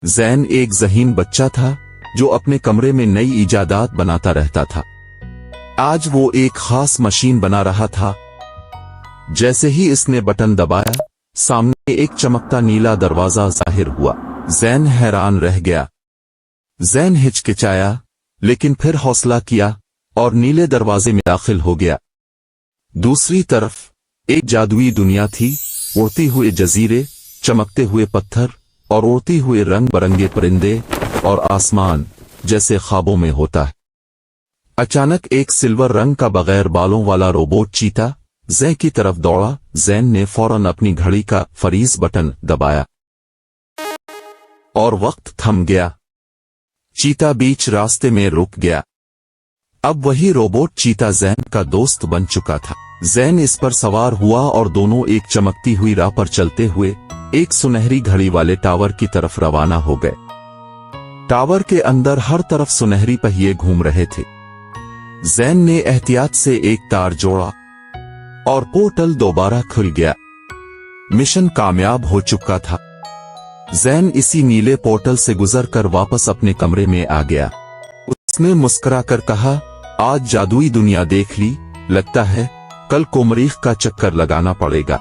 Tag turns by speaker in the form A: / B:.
A: जैन एक ज़हीन बच्चा था जो अपने कमरे में नई इजादात बनाता रहता था। आज वो एक खास मशीन बना रहा था। जैसे ही इसने बटन दबाया, सामने एक चमकता नीला दरवाजा ज़ाहिर हुआ। जैन हैरान रह गया। जैन हिचकिचाया, लेकिन फिर हौसला किया और नीले दरवाजे में दाखिल हो गया। दूसरी तरफ एक जादुई दुनिया थी, उड़ती हुए जजीरे, चमकते हुए पत्थर और उड़ती हुए रंग बरंगे परिंदे और आसमान जैसे ख्वाबों में होता है। अचानक एक सिल्वर रंग का बगैर बालों वाला रोबोट चीता जैन की तरफ दौड़ा। जैन ने फौरन अपनी घड़ी का फ्रीज बटन दबाया और वक्त थम गया। चीता बीच रास्ते में रुक गया। अब वही रोबोट चीता जैन का दोस्त बन चुका था। जैन इस पर सवार हुआ और दोनों एक चमकती हुई राह पर चलते हुए एक सुनहरी घड़ी वाले टावर की तरफ रवाना हो गए। टावर के अंदर हर तरफ सुनहरी पहिए घूम रहे थे। जैन ने एहतियात से एक तार जोड़ा और पोर्टल दोबारा खुल गया। मिशन कामयाब हो चुका था। जैन इसी नीले पोर्टल से गुजरकर वापस अपने कमरे में आ गया। उसने मुस्कुराकर कहा, आज जादुई दुनिया देख ली, लगता है कल को मरीख का चक्कर लगाना पड़ेगा।